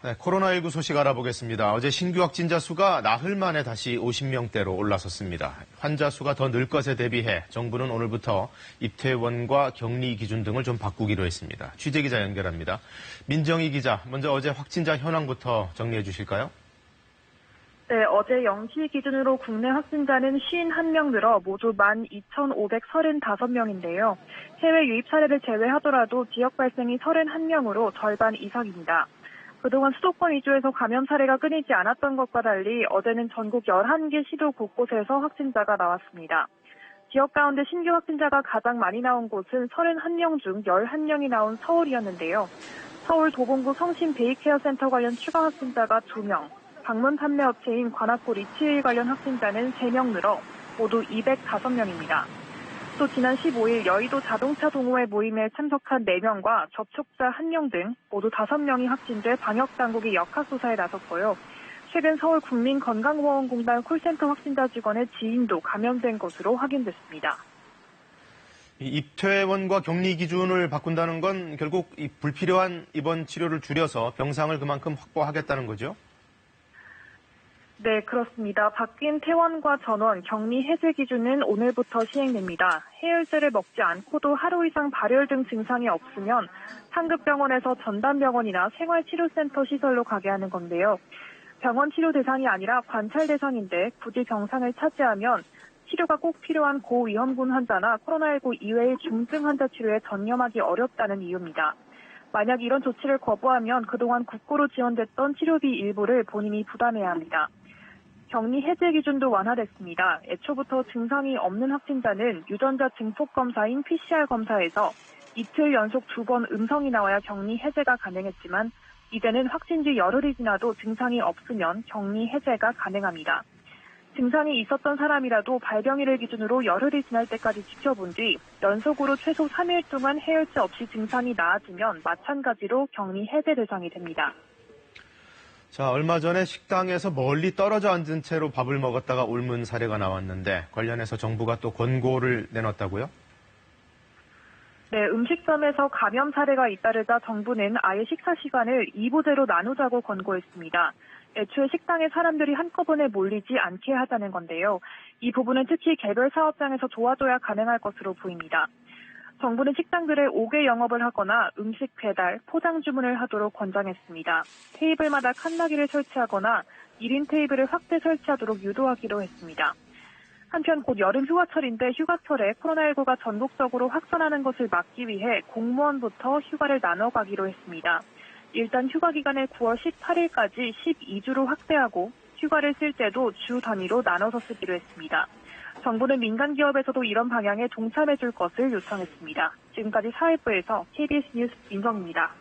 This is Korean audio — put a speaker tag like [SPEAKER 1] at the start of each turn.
[SPEAKER 1] 네, 코로나19 소식 알아보겠습니다. 어제 신규 확진자 수가 나흘 만에 다시 50명대로 올라섰습니다. 환자 수가 더 늘 것에 대비해 정부는 오늘부터 입퇴원과 격리 기준 등을 좀 바꾸기로 했습니다. 취재기자 연결합니다. 민정희 기자, 먼저 어제 확진자 현황부터 정리해 주실까요?
[SPEAKER 2] 네, 어제 0시 기준으로 국내 확진자는 51명 늘어 모두 12,535명인데요. 해외 유입 사례를 제외하더라도 지역 발생이 31명으로 절반 이상입니다. 그동안 수도권 위주에서 감염 사례가 끊이지 않았던 것과 달리 어제는 전국 11개 시도 곳곳에서 확진자가 나왔습니다. 지역 가운데 신규 확진자가 가장 많이 나온 곳은 31명 중 11명이 나온 서울이었는데요. 서울 도봉구 성심 데이케어 센터 관련 추가 확진자가 2명, 방문 판매 업체인 관악구 리치일 관련 확진자는 3명 늘어 모두 205명입니다. 또 지난 15일 여의도 자동차 동호회 모임에 참석한 4명과 접촉자 1명 등 모두 5명이 확진돼 방역당국이 역학조사에 나섰고요. 최근 서울국민건강보험공단 콜센터 확진자 직원의 지인도 감염된 것으로 확인됐습니다.
[SPEAKER 1] 입퇴원과 격리 기준을 바꾼다는 건 결국 불필요한 입원 치료를 줄여서 병상을 그만큼 확보하겠다는 거죠?
[SPEAKER 2] 네, 그렇습니다. 바뀐 퇴원과 전원, 격리 해제 기준은 오늘부터 시행됩니다. 해열제를 먹지 않고도 하루 이상 발열 등 증상이 없으면 상급병원에서 전담병원이나 생활치료센터 시설로 가게 하는 건데요. 병원 치료 대상이 아니라 관찰 대상인데 굳이 병상을 차지하면 치료가 꼭 필요한 고위험군 환자나 코로나19 이외의 중증 환자 치료에 전념하기 어렵다는 이유입니다. 만약 이런 조치를 거부하면 그동안 국고로 지원됐던 치료비 일부를 본인이 부담해야 합니다. 격리 해제 기준도 완화됐습니다. 애초부터 증상이 없는 확진자는 유전자 증폭 검사인 PCR 검사에서 이틀 연속 2번 음성이 나와야 격리 해제가 가능했지만 이제는 확진 지 열흘이 지나도 증상이 없으면 격리 해제가 가능합니다. 증상이 있었던 사람이라도 발병일을 기준으로 열흘이 지날 때까지 지켜본 뒤 연속으로 최소 3일 동안 해열제 없이 증상이 나아지면 마찬가지로 격리 해제 대상이 됩니다.
[SPEAKER 1] 자, 얼마 전에 식당에서 멀리 떨어져 앉은 채로 밥을 먹었다가 옮은 사례가 나왔는데 관련해서 정부가 또 권고를 내놨다고요?
[SPEAKER 2] 네, 음식점에서 감염 사례가 잇따르자 정부는 아예 식사 시간을 2부제로 나누자고 권고했습니다. 애초에 식당에 사람들이 한꺼번에 몰리지 않게 하자는 건데요. 이 부분은 특히 개별 사업장에서 도와줘야 가능할 것으로 보입니다. 정부는 식당들에 5개 영업을 하거나 음식 배달, 포장 주문을 하도록 권장했습니다. 테이블마다 칸막이를 설치하거나 1인 테이블을 확대 설치하도록 유도하기로 했습니다. 한편 곧 여름 휴가철인데 휴가철에 코로나19가 전국적으로 확산하는 것을 막기 위해 공무원부터 휴가를 나눠 가기로 했습니다. 일단 휴가 기간을 9월 18일까지 12주로 확대하고 휴가를 쓸 때도 주 단위로 나눠서 쓰기로 했습니다. 정부는 민간 기업에서도 이런 방향에 동참해 줄 것을 요청했습니다. 지금까지 사회부에서 KBS 뉴스 민정입니다.